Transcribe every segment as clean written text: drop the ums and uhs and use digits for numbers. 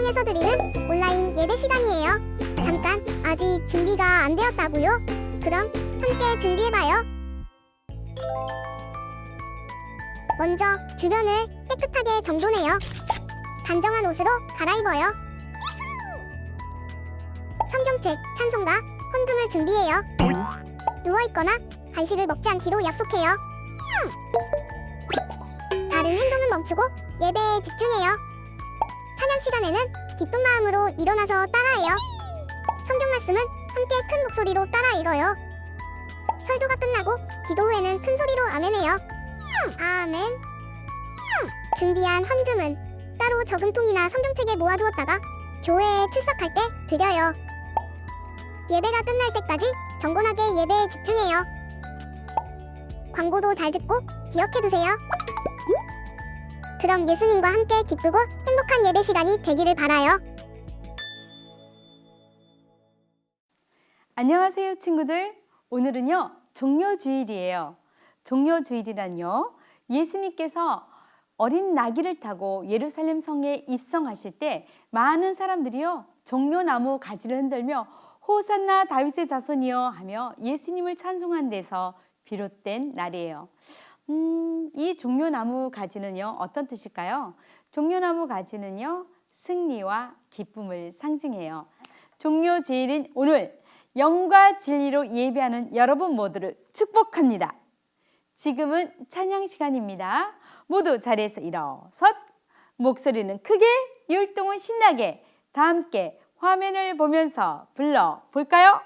통해서 드리는 온라인 예배 시간이에요. 잠깐, 아직 준비가 안 되었다고요? 그럼 함께 준비해봐요. 먼저 주변을 깨끗하게 정돈해요. 단정한 옷으로 갈아입어요. 성경책, 찬송가, 헌금을 준비해요. 누워있거나 간식을 먹지 않기로 약속해요. 다른 행동은 멈추고 예배에 집중해요. 찬양 시간에는 기쁜 마음으로 일어나서 따라해요. 성경 말씀은 함께 큰 목소리로 따라 읽어요. 설교가 끝나고 기도 후에는 큰 소리로 아멘해요. 아멘. 준비한 헌금은 따로 저금통이나 성경책에 모아두었다가 교회에 출석할 때 드려요. 예배가 끝날 때까지 경건하게 예배에 집중해요. 광고도 잘 듣고 기억해두세요. 그럼 예수님과 함께 기쁘고 행복한 예배 시간이 되기를 바라요. 안녕하세요 친구들. 오늘은요 종려주일이에요. 종려주일이란요 예수님께서 어린 나귀를 타고 예루살렘 성에 입성하실 때 많은 사람들이요 종려나무 가지를 흔들며 호산나 다윗의 자손이여 하며 예수님을 찬송한 데서 비롯된 날이에요. 이 종려나무 가지는요 어떤 뜻일까요? 종려나무 가지는요 승리와 기쁨을 상징해요. 종려주일인 오늘 영과 진리로 예배하는 여러분 모두를 축복합니다. 지금은 찬양 시간입니다. 모두 자리에서 일어섰, 목소리는 크게, 율동은 신나게 다 함께 화면을 보면서 불러볼까요?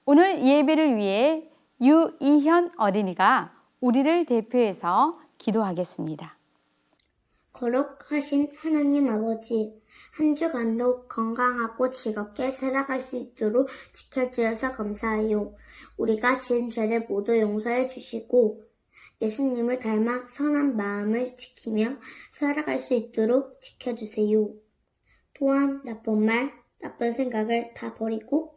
오늘 예배를 위해 유이현 어린이가 우리를 대표해서 기도하겠습니다. 거룩하신 하나님 아버지, 한 주간도 건강하고 즐겁게 살아갈 수 있도록 지켜주셔서 감사해요. 우리가 지은 죄를 모두 용서해 주시고 예수님을 닮아 선한 마음을 지키며 살아갈 수 있도록 지켜주세요. 또한 나쁜 말, 나쁜 생각을 다 버리고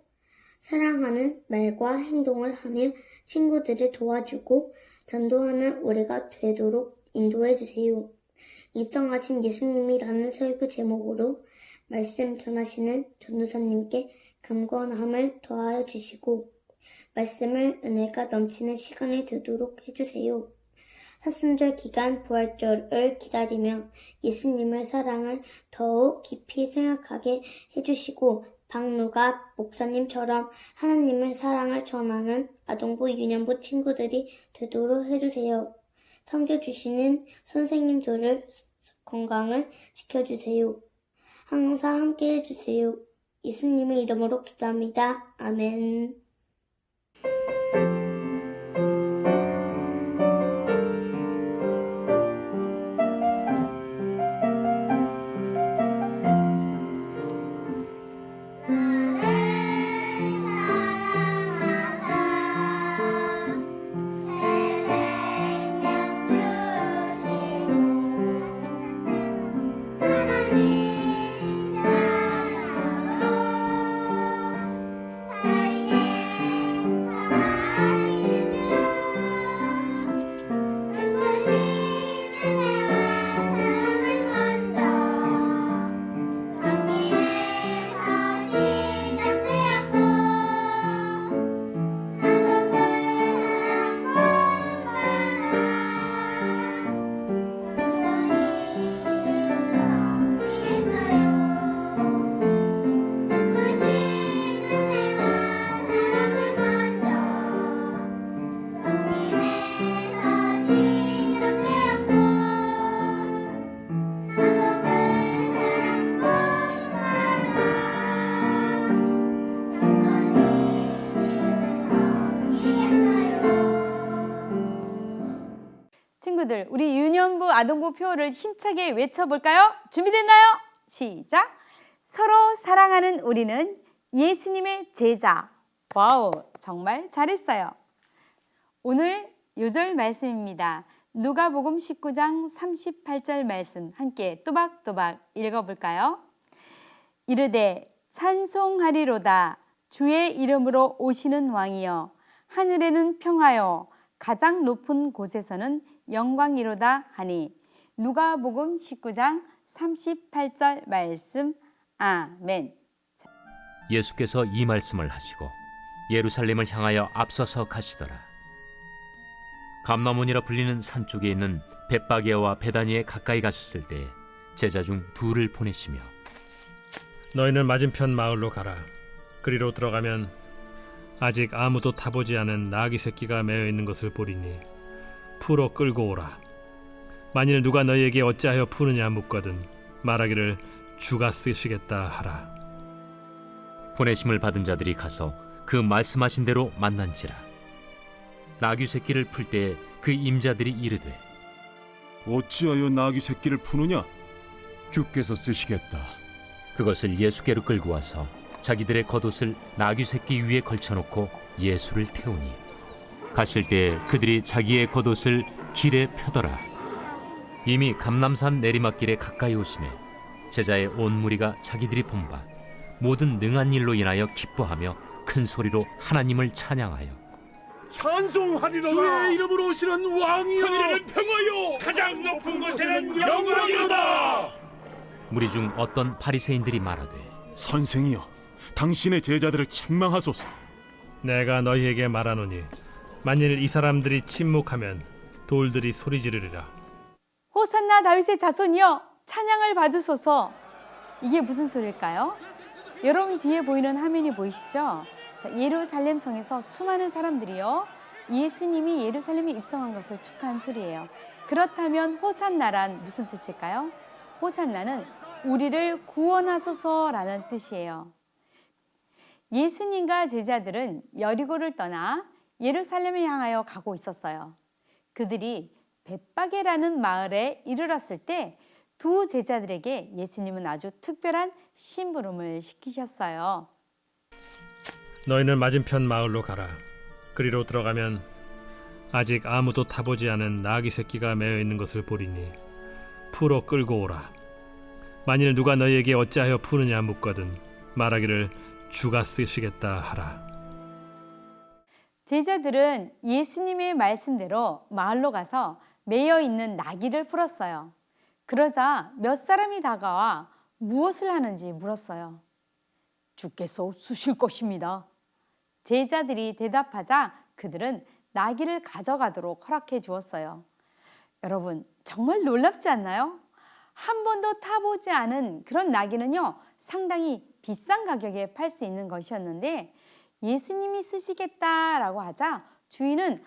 사랑하는 말과 행동을 하며 친구들을 도와주고 전도하는 우리가 되도록 인도해 주세요. 입성하신 예수님이라는 설교 제목으로 말씀 전하시는 전도사님께 강건함을 더하여 주시고 말씀을 은혜가 넘치는 시간이 되도록 해주세요. 사순절 기간 부활절을 기다리며 예수님의 사랑을 더욱 깊이 생각하게 해주시고 박누가 목사님처럼 하나님의 사랑을 전하는 아동부 유년부 친구들이 되도록 해주세요. 섬겨주시는 선생님들을 건강을 지켜주세요. 항상 함께 해주세요. 예수님의 이름으로 기도합니다. 아멘. 친구들, 우리 유년부 아동부 표어를 힘차게 외쳐볼까요? 준비됐나요? 시작! 서로 사랑하는 우리는 예수님의 제자. 와우, 정말 잘했어요. 오늘 요절 말씀입니다. 누가복음 19장 38절 말씀 함께 또박또박 읽어볼까요? 이르되 찬송하리로다 주의 이름으로 오시는 왕이여 하늘에는 평화여 가장 높은 곳에서는 영광이로다 하니 누가복음 19장 38절 말씀 아멘. 예수께서 이 말씀을 하시고 예루살렘을 향하여 앞서서 가시더라. 감람원이라 불리는 산 쪽에 있는 벳바게와 베다니에 가까이 가셨을 때 제자 중 둘을 보내시며 너희는 맞은편 마을로 가라. 그리로 들어가면 아직 아무도 타보지 않은 나귀 새끼가 매어 있는 것을 보리니 풀어 끌고 오라. 만일 누가 너희에게 어찌하여 푸느냐 묻거든 말하기를 주가 쓰시겠다 하라. 보내심을 받은 자들이 가서 그 말씀하신 대로 만난지라. 나귀 새끼를 풀 때에 그 임자들이 이르되 어찌하여 나귀 새끼를 푸느냐? 주께서 쓰시겠다. 그것을 예수께로 끌고 와서 자기들의 겉옷을 나귀 새끼 위에 걸쳐놓고 예수를 태우니 가실 때에 그들이 자기의 겉옷을 길에 펴더라. 이미 감람산 내리막길에 가까이 오심에 제자의 온 무리가 자기들이 본 바 모든 능한 일로 인하여 기뻐하며 큰 소리로 하나님을 찬양하여 찬송하리로다. 주의 이름으로 오시는 왕이여 하늘에는 평화요 가장 높은 곳에는 영광이로다. 무리 중 어떤 바리새인들이 말하되 선생이여 당신의 제자들을 책망하소서. 내가 너희에게 말하노니 만일 이 사람들이 침묵하면 돌들이 소리 지르리라. 호산나 다윗의 자손이여 찬양을 받으소서. 이게 무슨 소리일까요? 여러분 뒤에 보이는 화면이 보이시죠? 자, 예루살렘 성에서 수많은 사람들이요 예수님이 예루살렘에 입성한 것을 축하한 소리예요. 그렇다면 호산나란 무슨 뜻일까요? 호산나는 우리를 구원하소서라는 뜻이에요. 예수님과 제자들은 여리고를 떠나 예루살렘을 향하여 가고 있었어요. 그들이 벳바게라는 마을에 이르렀을 때 두 제자들에게 예수님은 아주 특별한 심부름을 시키셨어요. 너희는 맞은편 마을로 가라. 그리로 들어가면 아직 아무도 타보지 않은 나귀 새끼가 매어 있는 것을 보리니 풀어 끌고 오라. 만일 누가 너희에게 어찌하여 푸느냐 묻거든 말하기를 주가 쓰시겠다 하라. 제자들은 예수님의 말씀대로 마을로 가서 매여 있는 나귀를 풀었어요. 그러자 몇 사람이 다가와 무엇을 하는지 물었어요. 주께서 없으실 것입니다. 제자들이 대답하자 그들은 나귀를 가져가도록 허락해 주었어요. 여러분, 정말 놀랍지 않나요? 한 번도 타보지 않은 그런 나귀는요, 상당히 비싼 가격에 팔 수 있는 것이었는데 예수님이 쓰시겠다라고 하자 주인은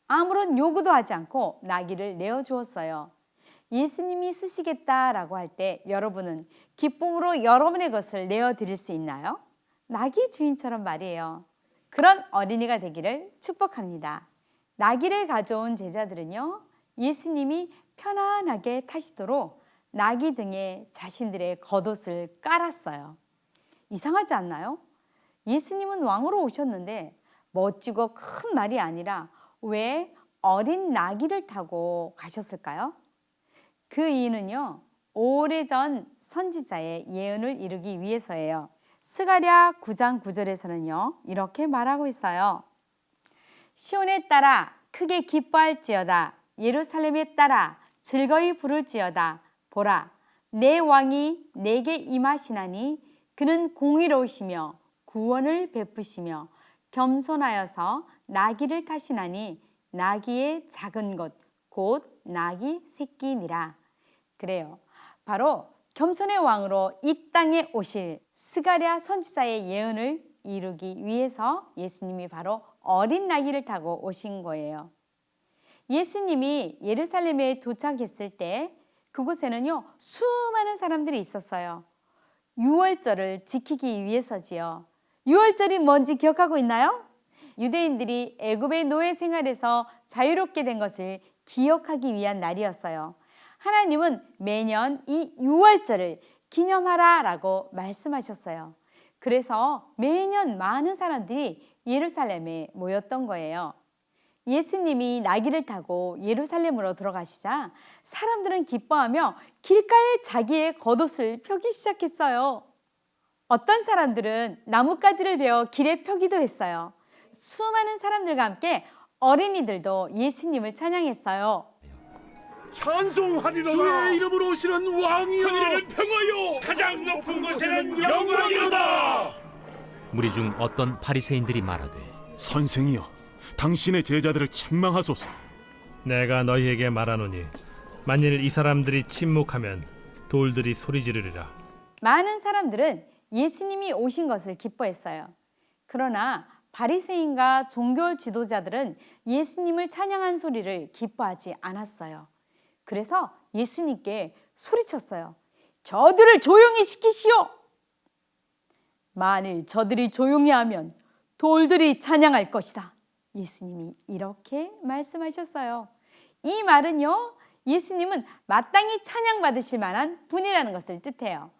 아무런 요구도 하지 않고 나귀를 내어주었어요. 예수님이 쓰시겠다라고 할 때 여러분은 기쁨으로 여러분의 것을 내어드릴 수 있나요? 나귀 주인처럼 말이에요. 그런 어린이가 되기를 축복합니다. 나귀를 가져온 제자들은요, 예수님이 편안하게 타시도록 나귀 등에 자신들의 겉옷을 깔았어요. 이상하지 않나요? 예수님은 왕으로 오셨는데 멋지고 큰 말이 아니라 왜 어린 나귀를 타고 가셨을까요? 그 이유는요, 오래전 선지자의 예언을 이루기 위해서예요. 스가랴 9장 9절에서는요, 이렇게 말하고 있어요. 시온에 따라 크게 기뻐할지어다. 예루살렘에 따라 즐거이 부를지어다. 보라, 내 왕이 내게 임하시나니 그는 공의로우시며 구원을 베푸시며 겸손하여서 나귀를 타시나니 나귀의 작은 것 곧 나귀 새끼니라. 그래요. 바로 겸손의 왕으로 이 땅에 오실 스가랴 선지자의 예언을 이루기 위해서 예수님이 바로 어린 나귀를 타고 오신 거예요. 예수님이 예루살렘에 도착했을 때 그곳에는요, 수많은 사람들이 있었어요. 유월절을 지키기 위해서지요. 유월절이 뭔지 기억하고 있나요? 유대인들이 애굽의 노예 생활에서 자유롭게 된 것을 기억하기 위한 날이었어요. 하나님은 매년 이 유월절을 기념하라라고 말씀하셨어요. 그래서 매년 많은 사람들이 예루살렘에 모였던 거예요. 예수님이 나귀를 타고 예루살렘으로 들어가시자 사람들은 기뻐하며 길가에 자기의 겉옷을 펴기 시작했어요. 어떤 사람들은 나뭇가지를 베어 길에 펴기도 했어요. 수많은 사람들과 함께 어린이들도 예수님을 찬양했어요. 찬송하리로다. 주의 이름으로 오시는 왕이여. 하늘에는 평화요. 가장 높은 곳에는 영광이로다. 무리 중 어떤 바리새인들이 말하되 선생이여, 당신의 제자들을 책망하소서. 내가 너희에게 말하노니 만일 이 사람들이 침묵하면 돌들이 소리 지르리라. 많은 사람들은 예수님이 오신 것을 기뻐했어요. 그러나 바리새인과 종교 지도자들은 예수님을 찬양한 소리를 기뻐하지 않았어요. 그래서 예수님께 소리쳤어요. 저들을 조용히 시키시오. 만일 저들이 조용히 하면 돌들이 찬양할 것이다. 예수님이 이렇게 말씀하셨어요. 이 말은요, 예수님은 마땅히 찬양받으실 만한 분이라는 것을 뜻해요.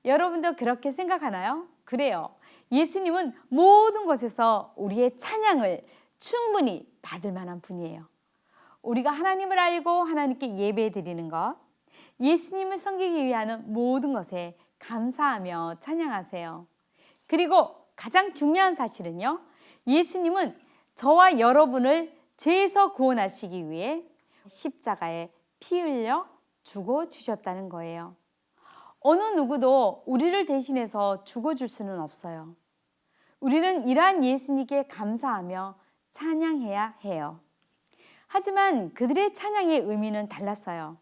여러분도 그렇게 생각하나요? 그래요. 예수님은 모든 것에서 우리의 찬양을 충분히 받을 만한 분이에요. 우리가 하나님을 알고 하나님께 예배 드리는 것, 예수님을 섬기기 위한 모든 것에 감사하며 찬양하세요. 그리고 가장 중요한 사실은요, 예수님은 저와 여러분을 죄에서 구원하시기 위해 십자가에 피 흘려 죽어 주셨다는 거예요. 어느 누구도 우리를 대신해서 죽어줄 수는 없어요. 우리는 이러한 예수님께 감사하며 찬양해야 해요. 하지만 그들의 찬양의 의미는 달랐어요.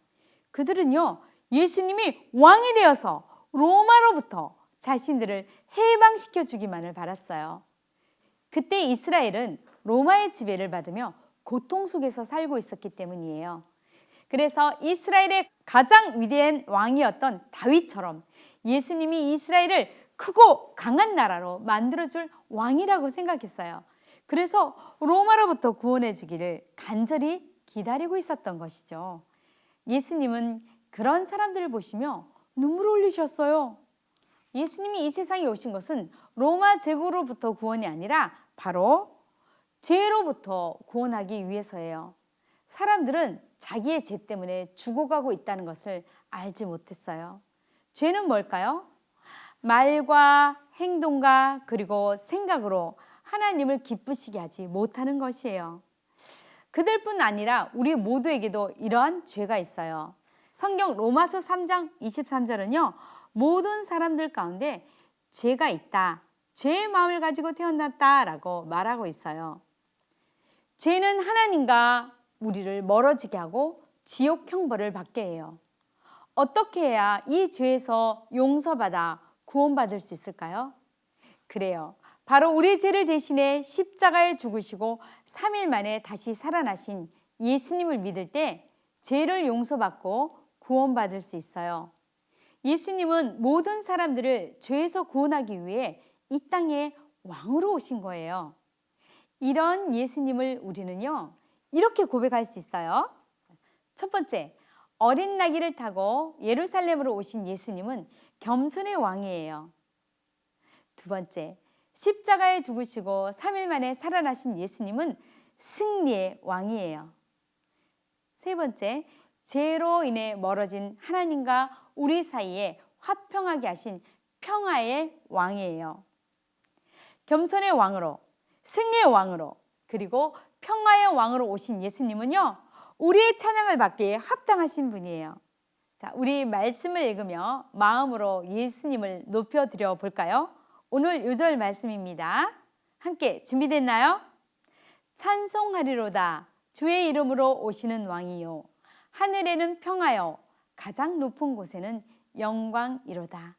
그들은요, 예수님이 왕이 되어서 로마로부터 자신들을 해방시켜 주기만을 바랐어요. 그때 이스라엘은 로마의 지배를 받으며 고통 속에서 살고 있었기 때문이에요. 그래서 이스라엘의 가장 위대한 왕이었던 다윗처럼 예수님이 이스라엘을 크고 강한 나라로 만들어줄 왕이라고 생각했어요. 그래서 로마로부터 구원해 주기를 간절히 기다리고 있었던 것이죠. 예수님은 그런 사람들을 보시며 눈물을 흘리셨어요. 예수님이 이 세상에 오신 것은 로마 제국으로부터 구원이 아니라 바로 죄로부터 구원하기 위해서예요. 사람들은 자기의 죄 때문에 죽어가고 있다는 것을 알지 못했어요. 죄는 뭘까요? 말과 행동과 그리고 생각으로 하나님을 기쁘시게 하지 못하는 것이에요. 그들뿐 아니라 우리 모두에게도 이러한 죄가 있어요. 성경 로마서 3장 23절은요. 모든 사람들 가운데 죄가 있다. 죄의 마음을 가지고 태어났다라고 말하고 있어요. 죄는 하나님과 우리를 멀어지게 하고 지옥 형벌을 받게 해요. 어떻게 해야 이 죄에서 용서받아 구원받을 수 있을까요? 그래요. 바로 우리 죄를 대신해 십자가에 죽으시고 3일 만에 다시 살아나신 예수님을 믿을 때 죄를 용서받고 구원받을 수 있어요. 예수님은 모든 사람들을 죄에서 구원하기 위해 이 땅에 왕으로 오신 거예요. 이런 예수님을 우리는요, 이렇게 고백할 수 있어요. 첫 번째, 어린 나귀를 타고 예루살렘으로 오신 예수님은 겸손의 왕이에요. 두 번째, 십자가에 죽으시고 3일 만에 살아나신 예수님은 승리의 왕이에요. 세 번째, 죄로 인해 멀어진 하나님과 우리 사이에 화평하게 하신 평화의 왕이에요. 겸손의 왕으로, 승리의 왕으로, 그리고 평화의 왕으로 오신 예수님은요, 우리의 찬양을 받기에 합당하신 분이에요. 자, 우리 말씀을 읽으며 마음으로 예수님을 높여드려 볼까요? 오늘 요절 말씀입니다. 함께 준비됐나요? 찬송하리로다 주의 이름으로 오시는 왕이요 하늘에는 평화요 가장 높은 곳에는 영광이로다.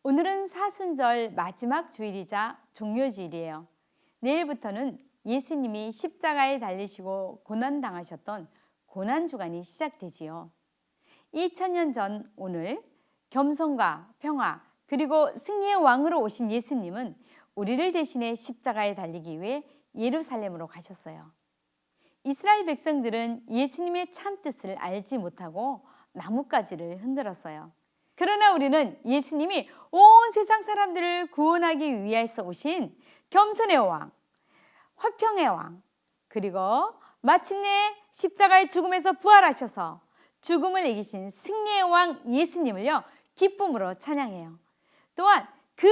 오늘은 사순절 마지막 주일이자 종료주일이에요. 내일부터는 예수님이 십자가에 달리시고 고난당하셨던 고난주간이 시작되지요. 2000년 전 오늘 겸손과 평화 그리고 승리의 왕으로 오신 예수님은 우리를 대신해 십자가에 달리기 위해 예루살렘으로 가셨어요. 이스라엘 백성들은 예수님의 참뜻을 알지 못하고 나뭇가지를 흔들었어요. 그러나 우리는 예수님이 온 세상 사람들을 구원하기 위해서 오신 겸손의 왕, 화평의 왕, 그리고 마침내 십자가의 죽음에서 부활하셔서 죽음을 이기신 승리의 왕 예수님을요, 기쁨으로 찬양해요. 또한 그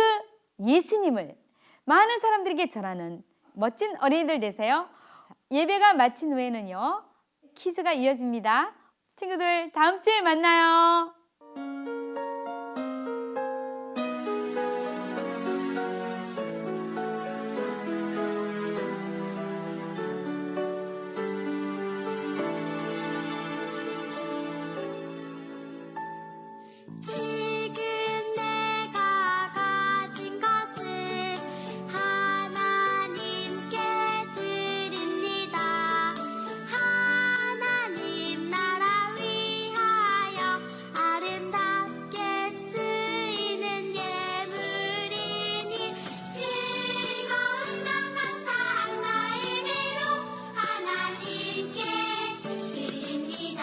예수님을 많은 사람들에게 전하는 멋진 어린이들 되세요. 예배가 마친 후에는요, 퀴즈가 이어집니다. 친구들, 다음 주에 만나요. 지금 내가 가진 것을 하나님께 드립니다. 하나님 나라 위하여 아름답게 쓰이는 예물이니 즐거운 날 감사한 마음으로 하나님께 드립니다.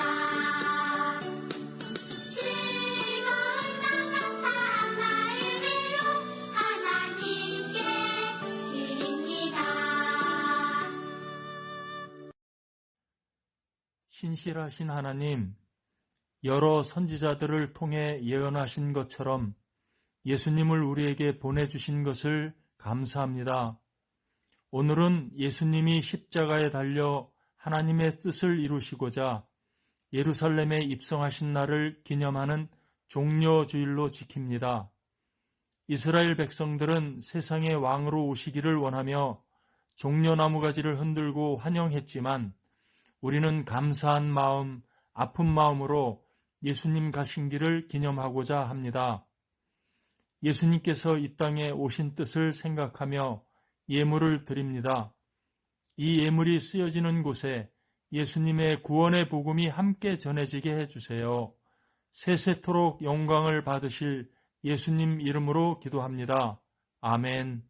즐거운 날 감사한 마음으로 하나님께 드립니다. 신실하신 하나님, 여러 선지자들을 통해 예언하신 것처럼 예수님을 우리에게 보내주신 것을 감사합니다. 오늘은 예수님이 십자가에 달려 하나님의 뜻을 이루시고자 예루살렘에 입성하신 날을 기념하는 종려주일로 지킵니다. 이스라엘 백성들은 세상의 왕으로 오시기를 원하며 종려나무가지를 흔들고 환영했지만 우리는 감사한 마음, 아픈 마음으로 예수님 가신 길을 기념하고자 합니다. 예수님께서 이 땅에 오신 뜻을 생각하며 예물을 드립니다. 이 예물이 쓰여지는 곳에 예수님의 구원의 복음이 함께 전해지게 해주세요. 세세토록 영광을 받으실 예수님 이름으로 기도합니다. 아멘.